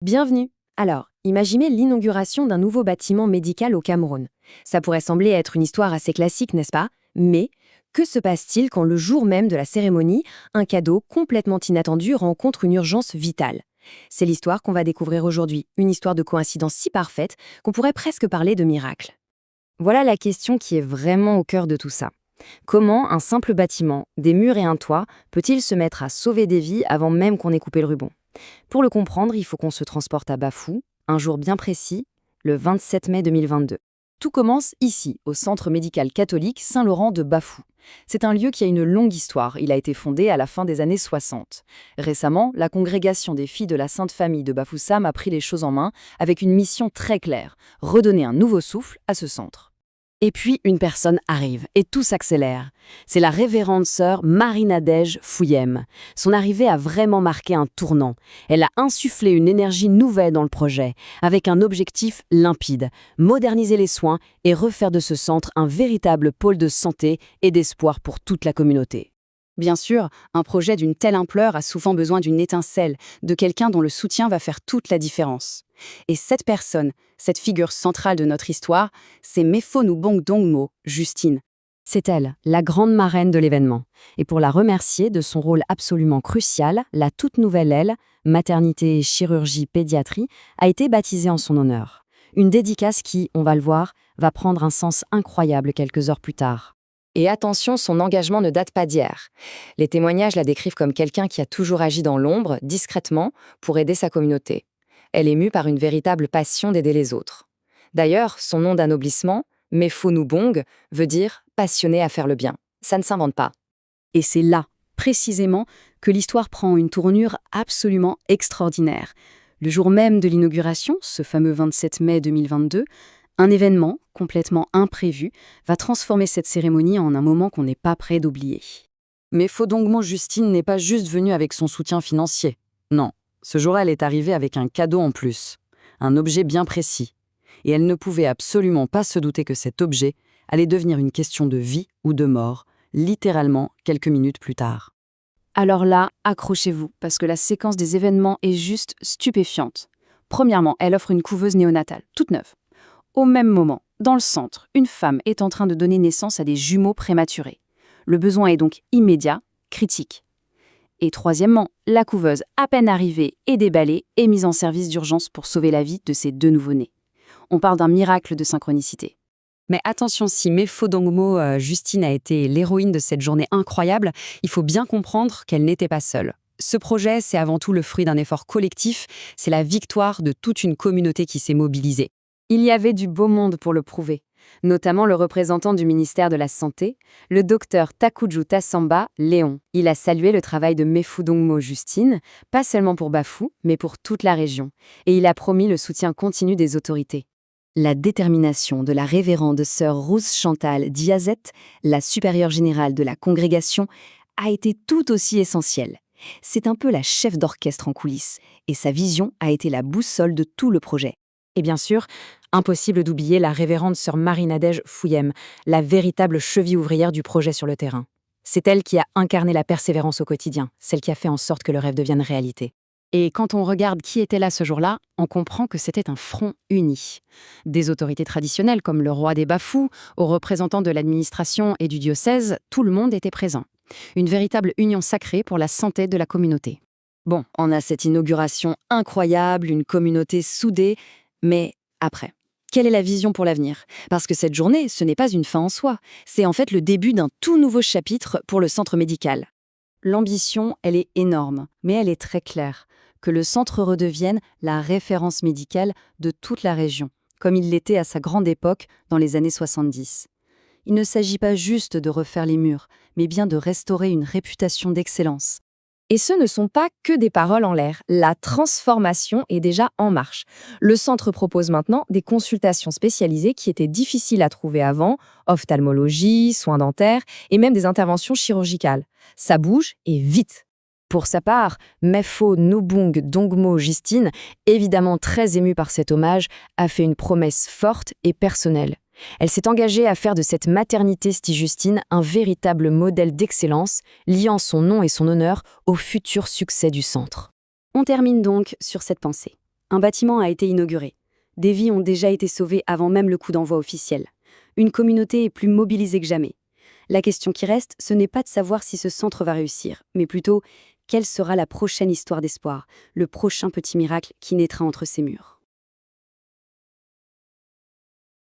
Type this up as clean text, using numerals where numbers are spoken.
Bienvenue. Alors, imaginez l'inauguration d'un nouveau bâtiment médical au Cameroun. Ça pourrait sembler être une histoire assez classique, n'est-ce pas? Mais que se passe-t-il quand le jour même de la cérémonie, un cadeau complètement inattendu rencontre une urgence vitale? C'est l'histoire qu'on va découvrir aujourd'hui, une histoire de coïncidence si parfaite qu'on pourrait presque parler de miracle. Voilà la question qui est vraiment au cœur de tout ça. Comment un simple bâtiment, des murs et un toit, peut-il se mettre à sauver des vies avant même qu'on ait coupé le ruban? Pour le comprendre, il faut qu'on se transporte à Bafou, un jour bien précis, le 27 mai 2022. Tout commence ici, au Centre médical catholique Saint-Laurent de Bafou. C'est un lieu qui a une longue histoire, il a été fondé à la fin des années 60. Récemment, la congrégation des filles de la Sainte Famille de Bafoussam a pris les choses en main avec une mission très claire, redonner un nouveau souffle à ce centre. Et puis, une personne arrive, et tout s'accélère. C'est la révérende sœur Marie-Nadège Fouillem. Son arrivée a vraiment marqué un tournant. Elle a insufflé une énergie nouvelle dans le projet, avec un objectif limpide, moderniser les soins et refaire de ce centre un véritable pôle de santé et d'espoir pour toute la communauté. Bien sûr, un projet d'une telle ampleur a souvent besoin d'une étincelle, de quelqu'un dont le soutien va faire toute la différence. Et cette personne, cette figure centrale de notre histoire, c'est Mephonubong Dongmo, Justine. C'est elle, la grande marraine de l'événement. Et pour la remercier de son rôle absolument crucial, la toute nouvelle aile, maternité, chirurgie, pédiatrie, a été baptisée en son honneur. Une dédicace qui, on va le voir, va prendre un sens incroyable quelques heures plus tard. Et attention, son engagement ne date pas d'hier. Les témoignages la décrivent comme quelqu'un qui a toujours agi dans l'ombre, discrètement, pour aider sa communauté. Elle est mue par une véritable passion d'aider les autres. D'ailleurs, son nom d'anoblissement, Mephonubong, veut dire « passionné à faire le bien ». Ça ne s'invente pas. Et c'est là, précisément, que l'histoire prend une tournure absolument extraordinaire. Le jour même de l'inauguration, ce fameux 27 mai 2022, un événement complètement imprévu va transformer cette cérémonie en un moment qu'on n'est pas prêt d'oublier. Mais Fodongmo Justine n'est pas juste venue avec son soutien financier. Non, ce jour-là, elle est arrivée avec un cadeau en plus, un objet bien précis. Et elle ne pouvait absolument pas se douter que cet objet allait devenir une question de vie ou de mort, littéralement quelques minutes plus tard. Alors là, accrochez-vous, parce que la séquence des événements est juste stupéfiante. Premièrement, elle offre une couveuse néonatale, toute neuve. Au même moment, dans le centre, une femme est en train de donner naissance à des jumeaux prématurés. Le besoin est donc immédiat, critique. Et troisièmement, la couveuse, à peine arrivée et déballée, est mise en service d'urgence pour sauver la vie de ces deux nouveau-nés. On parle d'un miracle de synchronicité. Mais attention, si Mephonubong Justine a été l'héroïne de cette journée incroyable, il faut bien comprendre qu'elle n'était pas seule. Ce projet, c'est avant tout le fruit d'un effort collectif, c'est la victoire de toute une communauté qui s'est mobilisée. Il y avait du beau monde pour le prouver, notamment le représentant du ministère de la Santé, le docteur Takuju Tassamba Léon. Il a salué le travail de Mephonubong Justine, pas seulement pour Bafou, mais pour toute la région, et il a promis le soutien continu des autorités. La détermination de la révérende sœur Rose Chantal Diazet, la supérieure générale de la congrégation, a été tout aussi essentielle. C'est un peu la chef d'orchestre en coulisses, et sa vision a été la boussole de tout le projet. Et bien sûr, impossible d'oublier la révérende sœur Marie-Nadège Fouillem, la véritable cheville ouvrière du projet sur le terrain. C'est elle qui a incarné la persévérance au quotidien, celle qui a fait en sorte que le rêve devienne réalité. Et quand on regarde qui était là ce jour-là, on comprend que c'était un front uni. Des autorités traditionnelles comme le roi des Bafous, aux représentants de l'administration et du diocèse, tout le monde était présent. Une véritable union sacrée pour la santé de la communauté. Bon, on a cette inauguration incroyable, une communauté soudée, mais après, quelle est la vision pour l'avenir? Parce que cette journée, ce n'est pas une fin en soi, c'est en fait le début d'un tout nouveau chapitre pour le centre médical. L'ambition, elle est énorme, mais elle est très claire. Que le centre redevienne la référence médicale de toute la région, comme il l'était à sa grande époque dans les années 70. Il ne s'agit pas juste de refaire les murs, mais bien de restaurer une réputation d'excellence. Et ce ne sont pas que des paroles en l'air, la transformation est déjà en marche. Le centre propose maintenant des consultations spécialisées qui étaient difficiles à trouver avant, ophtalmologie, soins dentaires et même des interventions chirurgicales. Ça bouge et vite. Pour sa part, Mephonubong Dongmo Justine, évidemment très émue par cet hommage, a fait une promesse forte et personnelle. Elle s'est engagée à faire de cette maternité Sti Justine un véritable modèle d'excellence, liant son nom et son honneur au futur succès du centre. On termine donc sur cette pensée. Un bâtiment a été inauguré. Des vies ont déjà été sauvées avant même le coup d'envoi officiel. Une communauté est plus mobilisée que jamais. La question qui reste, ce n'est pas de savoir si ce centre va réussir, mais plutôt quelle sera la prochaine histoire d'espoir, le prochain petit miracle qui naîtra entre ces murs.